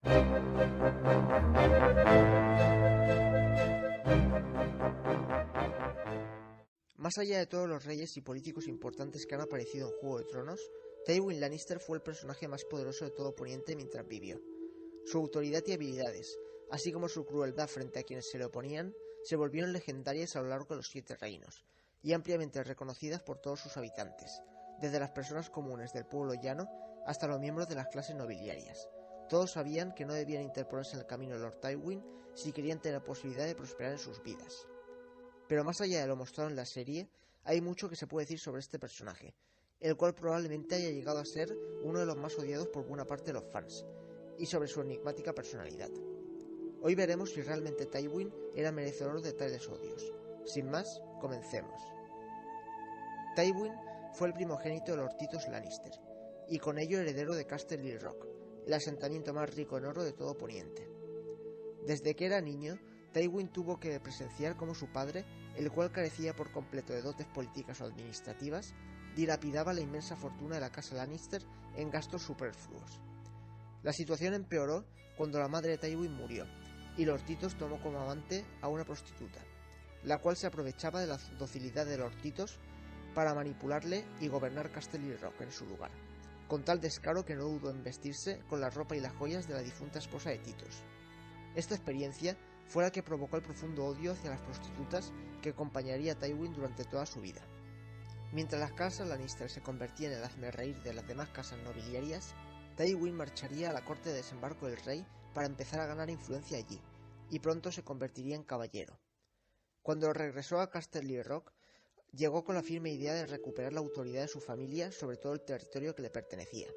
Más allá de todos los reyes y políticos importantes que han aparecido en Juego de Tronos, Tywin Lannister fue el personaje más poderoso de todo Poniente mientras vivió. Su autoridad y habilidades, así como su crueldad frente a quienes se le oponían, se volvieron legendarias a lo largo de los 7 reinos, y ampliamente reconocidas por todos sus habitantes, desde las personas comunes del pueblo llano hasta los miembros de las clases nobiliarias. Todos sabían que no debían interponerse en el camino de Lord Tywin si querían tener posibilidad de prosperar en sus vidas. Pero más allá de lo mostrado en la serie, hay mucho que se puede decir sobre este personaje, el cual probablemente haya llegado a ser uno de los más odiados por buena parte de los fans, y sobre su enigmática personalidad. Hoy veremos si realmente Tywin era merecedor de tales odios. Sin más, comencemos. Tywin fue el primogénito de los Titos Lannister, y con ello heredero de Casterly Rock, el asentamiento más rico en oro de todo Poniente. Desde que era niño, Tywin tuvo que presenciar cómo su padre, el cual carecía por completo de dotes políticas o administrativas, dilapidaba la inmensa fortuna de la casa Lannister en gastos superfluos. La situación empeoró cuando la madre de Tywin murió, y Lord Titos tomó como amante a una prostituta, la cual se aprovechaba de la docilidad de Lord Titos para manipularle y gobernar Casterly Rock en su lugar, con tal descaro que no dudó en vestirse con la ropa y las joyas de la difunta esposa de Titos. Esta experiencia fue la que provocó el profundo odio hacia las prostitutas que acompañaría a Tywin durante toda su vida. Mientras las casas Lannister se convertían en el hazmerreír de las demás casas nobiliarias, Tywin marcharía a la corte de desembarco del rey para empezar a ganar influencia allí, y pronto se convertiría en caballero. Cuando regresó a Casterly Rock, llegó con la firme idea de recuperar la autoridad de su familia sobre todo el territorio que le pertenecía.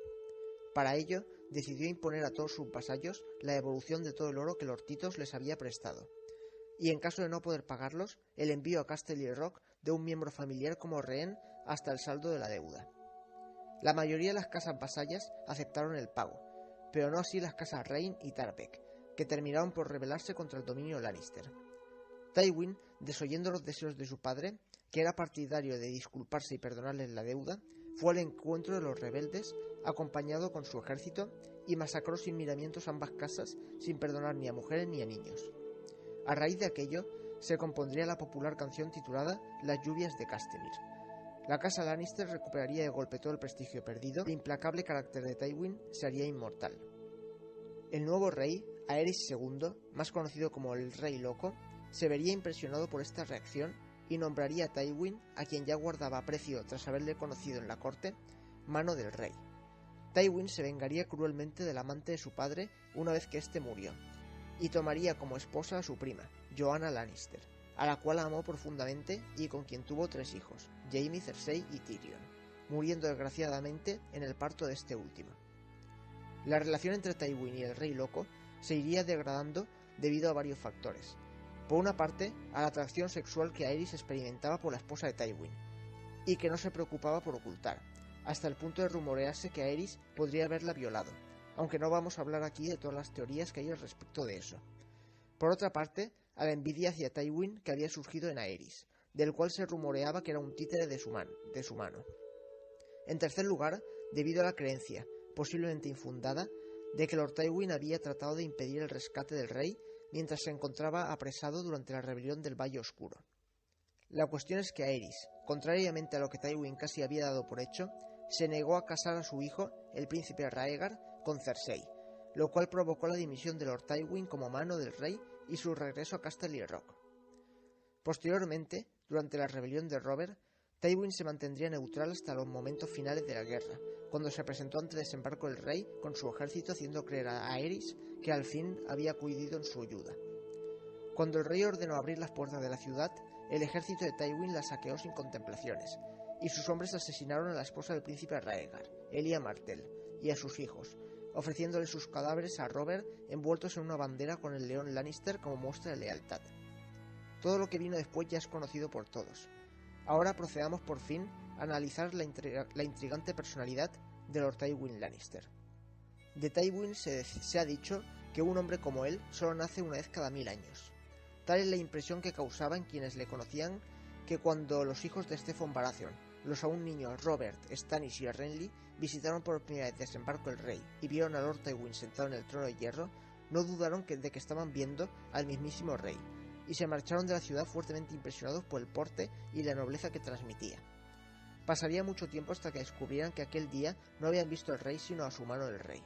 Para ello, decidió imponer a todos sus vasallos la devolución de todo el oro que Lord Titos les había prestado, y en caso de no poder pagarlos, el envío a Casterly Rock de un miembro familiar como rehén hasta el saldo de la deuda. La mayoría de las casas vasallas aceptaron el pago, pero no así las casas Rain y Tarbeck, que terminaron por rebelarse contra el dominio Lannister. Tywin, desoyendo los deseos de su padre, que era partidario de disculparse y perdonarles la deuda, fue al encuentro de los rebeldes, acompañado con su ejército, y masacró sin miramientos ambas casas, sin perdonar ni a mujeres ni a niños. A raíz de aquello, se compondría la popular canción titulada Las lluvias de Castamere. La casa Lannister recuperaría de golpe todo el prestigio perdido, el implacable carácter de Tywin se haría inmortal. El nuevo rey, Aerys II, más conocido como el Rey Loco, se vería impresionado por esta reacción y nombraría a Tywin, a quien ya guardaba aprecio tras haberle conocido en la corte, mano del rey. Tywin se vengaría cruelmente del amante de su padre una vez que éste murió, y tomaría como esposa a su prima, Joanna Lannister, a la cual amó profundamente y con quien tuvo 3 hijos, Jaime, Cersei y Tyrion, muriendo desgraciadamente en el parto de este último. La relación entre Tywin y el Rey Loco se iría degradando debido a varios factores. Por una parte, a la atracción sexual que Aerys experimentaba por la esposa de Tywin, y que no se preocupaba por ocultar, hasta el punto de rumorearse que Aerys podría haberla violado, aunque no vamos a hablar aquí de todas las teorías que hay al respecto de eso. Por otra parte, a la envidia hacia Tywin que había surgido en Aerys, del cual se rumoreaba que era un títere de su mano. En tercer lugar, debido a la creencia, posiblemente infundada, de que Lord Tywin había tratado de impedir el rescate del rey mientras se encontraba apresado durante la rebelión del Valle Oscuro. La cuestión es que Aerys, contrariamente a lo que Tywin casi había dado por hecho, se negó a casar a su hijo, el príncipe Rhaegar, con Cersei, lo cual provocó la dimisión de Lord Tywin como mano del rey y su regreso a Casterly Rock. Posteriormente, durante la rebelión de Robert, Tywin se mantendría neutral hasta los momentos finales de la guerra, cuando se presentó ante desembarco del rey con su ejército haciendo creer a Aerys que al fin había acudido en su ayuda. Cuando el rey ordenó abrir las puertas de la ciudad, el ejército de Tywin la saqueó sin contemplaciones, y sus hombres asesinaron a la esposa del príncipe Rhaegar, Elia Martell, y a sus hijos, ofreciéndole sus cadáveres a Robert envueltos en una bandera con el león Lannister como muestra de lealtad. Todo lo que vino después ya es conocido por todos. Ahora procedamos por fin a analizar la intrigante personalidad de Lord Tywin Lannister. De Tywin se ha dicho que un hombre como él solo nace una vez cada 1000 años. Tal es la impresión que causaba en quienes le conocían que cuando los hijos de Steffon Baratheon, los aún niños Robert, Stannis y Renly visitaron por primera vez Desembarco el Rey y vieron a Lord Tywin sentado en el trono de hierro, no dudaron de que estaban viendo al mismísimo rey, y se marcharon de la ciudad fuertemente impresionados por el porte y la nobleza que transmitía. Pasaría mucho tiempo hasta que descubrieran que aquel día no habían visto al rey sino a su mano el rey.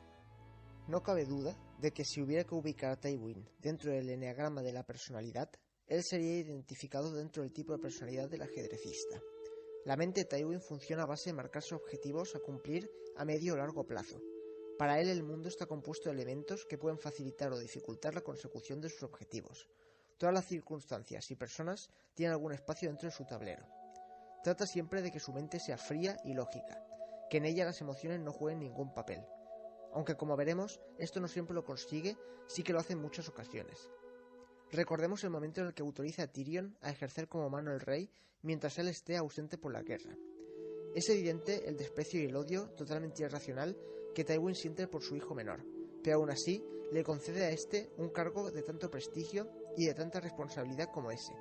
No cabe duda de que si hubiera que ubicar a Tywin dentro del eneagrama de la personalidad, él sería identificado dentro del tipo de personalidad del ajedrecista. La mente de Tywin funciona a base de marcarse objetivos a cumplir a medio o largo plazo. Para él el mundo está compuesto de elementos que pueden facilitar o dificultar la consecución de sus objetivos. Todas las circunstancias y personas tienen algún espacio dentro de su tablero. Trata siempre de que su mente sea fría y lógica, que en ella las emociones no jueguen ningún papel. Aunque como veremos, esto no siempre lo consigue, sí que lo hace en muchas ocasiones. Recordemos el momento en el que autoriza a Tyrion a ejercer como mano el rey mientras él esté ausente por la guerra. Es evidente el desprecio y el odio totalmente irracional que Tywin siente por su hijo menor, pero aún así le concede a este un cargo de tanto prestigio y de tanta responsabilidad como ese.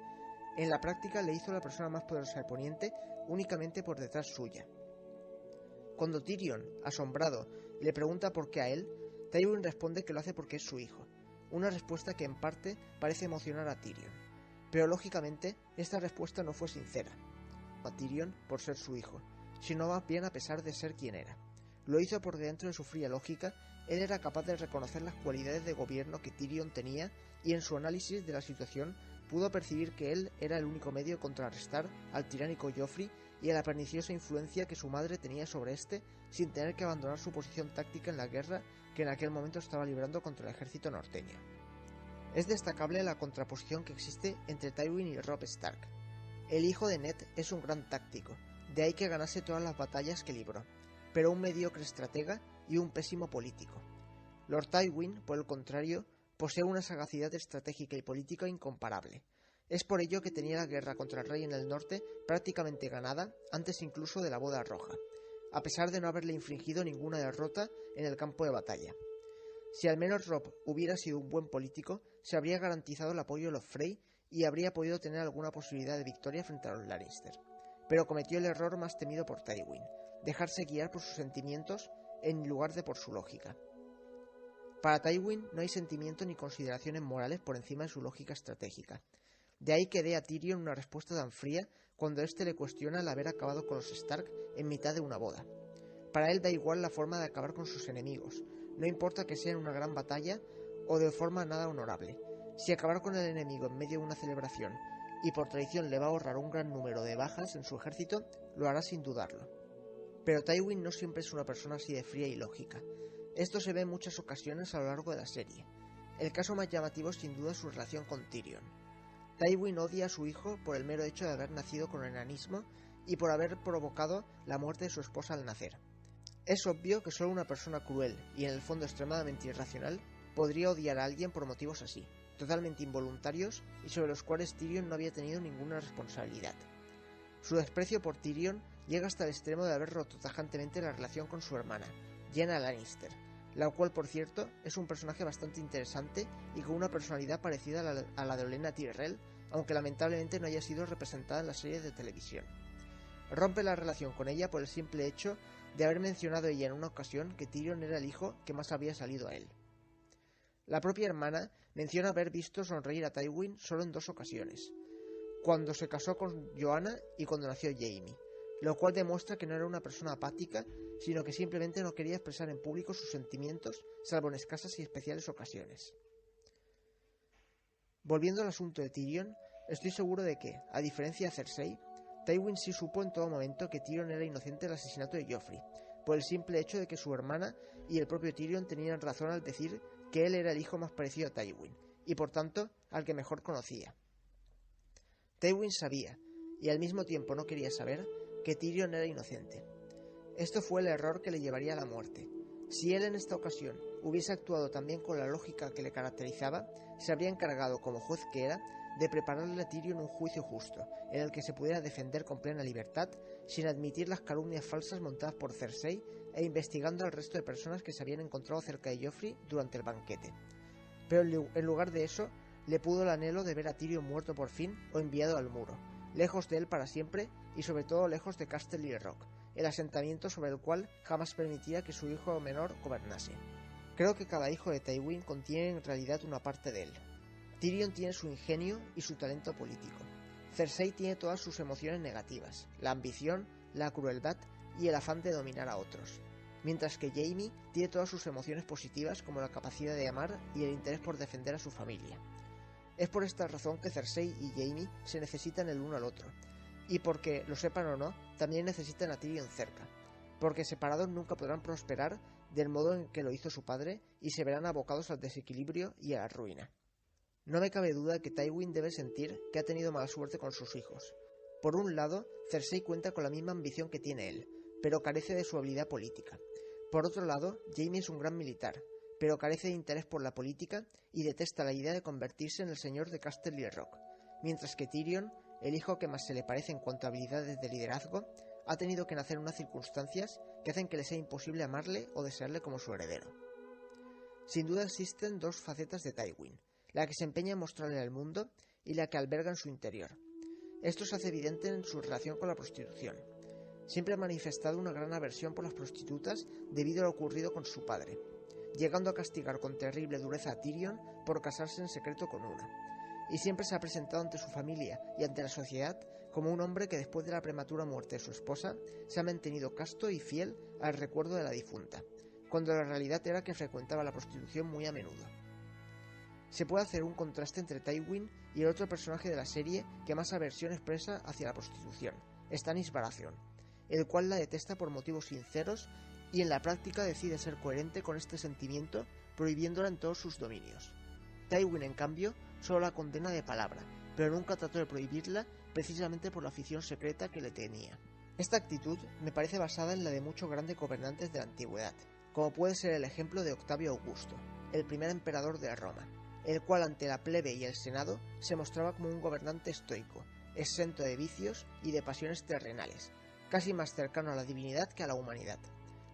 En la práctica le hizo la persona más poderosa de Poniente únicamente por detrás suya. Cuando Tyrion, asombrado, le pregunta por qué a él, Tywin responde que lo hace porque es su hijo, una respuesta que en parte parece emocionar a Tyrion. Pero lógicamente esta respuesta no fue sincera a Tyrion por ser su hijo, sino más bien a pesar de ser quien era. Lo hizo por dentro de su fría lógica. Él era capaz de reconocer las cualidades de gobierno que Tyrion tenía y en su análisis de la situación pudo percibir que él era el único medio de contrarrestar al tiránico Joffrey y a la perniciosa influencia que su madre tenía sobre éste sin tener que abandonar su posición táctica en la guerra que en aquel momento estaba librando contra el ejército norteño. Es destacable la contraposición que existe entre Tywin y Robb Stark. El hijo de Ned es un gran táctico, de ahí que ganase todas las batallas que libró, pero un mediocre estratega y un pésimo político. Lord Tywin, por el contrario, posee una sagacidad estratégica y política incomparable. Es por ello que tenía la guerra contra el rey en el norte prácticamente ganada antes incluso de la boda roja, a pesar de no haberle infligido ninguna derrota en el campo de batalla. Si al menos Robb hubiera sido un buen político, se habría garantizado el apoyo de los Frey y habría podido tener alguna posibilidad de victoria frente a los Lannister. Pero cometió el error más temido por Tywin, dejarse guiar por sus sentimientos en lugar de por su lógica. Para Tywin no hay sentimiento ni consideraciones morales por encima de su lógica estratégica. De ahí que dé a Tyrion una respuesta tan fría cuando éste le cuestiona el haber acabado con los Stark en mitad de una boda. Para él da igual la forma de acabar con sus enemigos, no importa que sea en una gran batalla o de forma nada honorable. Si acabar con el enemigo en medio de una celebración y por traición le va a ahorrar un gran número de bajas en su ejército, lo hará sin dudarlo. Pero Tywin no siempre es una persona así de fría y lógica. Esto se ve en muchas ocasiones a lo largo de la serie. El caso más llamativo es sin duda su relación con Tyrion. Tywin odia a su hijo por el mero hecho de haber nacido con enanismo y por haber provocado la muerte de su esposa al nacer. Es obvio que solo una persona cruel y en el fondo extremadamente irracional podría odiar a alguien por motivos así, totalmente involuntarios y sobre los cuales Tyrion no había tenido ninguna responsabilidad. Su desprecio por Tyrion llega hasta el extremo de haber roto tajantemente la relación con su hermana, Lyanna Lannister, la cual por cierto es un personaje bastante interesante y con una personalidad parecida a la de Olenna Tyrell, aunque lamentablemente no haya sido representada en la serie de televisión. Rompe la relación con ella por el simple hecho de haber mencionado ella en una ocasión que Tyrion era el hijo que más había salido a él. La propia hermana menciona haber visto sonreír a Tywin solo en 2 ocasiones, cuando se casó con Joanna y cuando nació Jaime, lo cual demuestra que no era una persona apática, sino que simplemente no quería expresar en público sus sentimientos, salvo en escasas y especiales ocasiones. Volviendo al asunto de Tyrion, estoy seguro de que, a diferencia de Cersei, Tywin sí supo en todo momento que Tyrion era inocente del asesinato de Joffrey, por el simple hecho de que su hermana y el propio Tyrion tenían razón al decir que él era el hijo más parecido a Tywin, y por tanto al que mejor conocía. Tywin sabía, y al mismo tiempo no quería saber, que Tyrion era inocente. Esto fue el error que le llevaría a la muerte. Si él en esta ocasión hubiese actuado también con la lógica que le caracterizaba, se habría encargado, como juez que era, de prepararle a Tyrion un juicio justo, en el que se pudiera defender con plena libertad, sin admitir las calumnias falsas montadas por Cersei e investigando al resto de personas que se habían encontrado cerca de Joffrey durante el banquete. Pero en lugar de eso, le pudo el anhelo de ver a Tyrion muerto por fin o enviado al muro, lejos de él para siempre y sobre todo lejos de Casterly Rock, el asentamiento sobre el cual jamás permitiría que su hijo menor gobernase. Creo que cada hijo de Tywin contiene en realidad una parte de él. Tyrion tiene su ingenio y su talento político. Cersei tiene todas sus emociones negativas, la ambición, la crueldad y el afán de dominar a otros. Mientras que Jaime tiene todas sus emociones positivas como la capacidad de amar y el interés por defender a su familia. Es por esta razón que Cersei y Jaime se necesitan el uno al otro, y porque, lo sepan o no, también necesitan a Tyrion cerca, porque separados nunca podrán prosperar del modo en que lo hizo su padre y se verán abocados al desequilibrio y a la ruina. No me cabe duda de que Tywin debe sentir que ha tenido mala suerte con sus hijos. Por un lado, Cersei cuenta con la misma ambición que tiene él, pero carece de su habilidad política. Por otro lado, Jaime es un gran militar, pero carece de interés por la política y detesta la idea de convertirse en el señor de Casterly Rock, mientras que Tyrion, el hijo que más se le parece en cuanto a habilidades de liderazgo, ha tenido que nacer en unas circunstancias que hacen que le sea imposible amarle o desearle como su heredero. Sin duda existen dos facetas de Tywin, la que se empeña en mostrarle al mundo y la que alberga en su interior. Esto se hace evidente en su relación con la prostitución. Siempre ha manifestado una gran aversión por las prostitutas debido a lo ocurrido con su padre, llegando a castigar con terrible dureza a Tyrion por casarse en secreto con una. Y siempre se ha presentado ante su familia y ante la sociedad como un hombre que después de la prematura muerte de su esposa se ha mantenido casto y fiel al recuerdo de la difunta, cuando la realidad era que frecuentaba la prostitución muy a menudo. Se puede hacer un contraste entre Tywin y el otro personaje de la serie que más aversión expresa hacia la prostitución, Stannis Baratheon, el cual la detesta por motivos sinceros y en la práctica decide ser coherente con este sentimiento, prohibiéndola en todos sus dominios. Tywin, en cambio, solo la condena de palabra, pero nunca trató de prohibirla precisamente por la afición secreta que le tenía. Esta actitud me parece basada en la de muchos grandes gobernantes de la antigüedad, como puede ser el ejemplo de Octavio Augusto, el primer emperador de Roma, el cual ante la plebe y el senado se mostraba como un gobernante estoico, exento de vicios y de pasiones terrenales, casi más cercano a la divinidad que a la humanidad,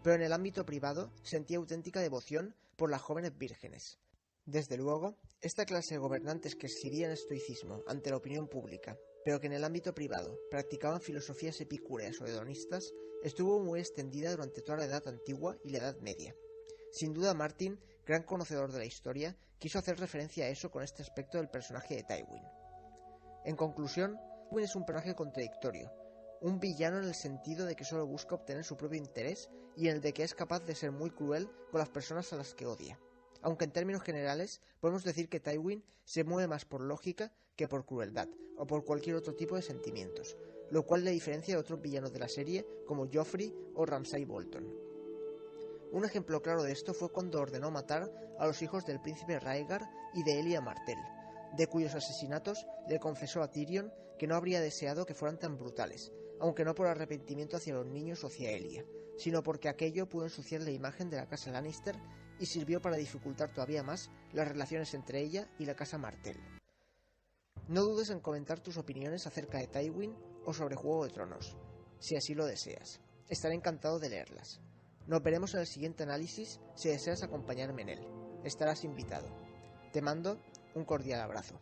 pero en el ámbito privado sentía auténtica devoción por las jóvenes vírgenes. Desde luego, esta clase de gobernantes que exhibían estoicismo ante la opinión pública, pero que en el ámbito privado practicaban filosofías epicúreas o hedonistas, estuvo muy extendida durante toda la Edad Antigua y la Edad Media. Sin duda Martin, gran conocedor de la historia, quiso hacer referencia a eso con este aspecto del personaje de Tywin. En conclusión, Tywin es un personaje contradictorio, un villano en el sentido de que solo busca obtener su propio interés y en el de que es capaz de ser muy cruel con las personas a las que odia. Aunque en términos generales podemos decir que Tywin se mueve más por lógica que por crueldad o por cualquier otro tipo de sentimientos, lo cual le diferencia de otros villanos de la serie como Joffrey o Ramsay Bolton. Un ejemplo claro de esto fue cuando ordenó matar a los hijos del príncipe Rhaegar y de Elia Martell, de cuyos asesinatos le confesó a Tyrion que no habría deseado que fueran tan brutales, aunque no por arrepentimiento hacia los niños o hacia Elia, sino porque aquello pudo ensuciar la imagen de la casa Lannister y sirvió para dificultar todavía más las relaciones entre ella y la casa Martell. No dudes en comentar tus opiniones acerca de Tywin o sobre Juego de Tronos, si así lo deseas. Estaré encantado de leerlas. Nos veremos en el siguiente análisis si deseas acompañarme en él. Estarás invitado. Te mando un cordial abrazo.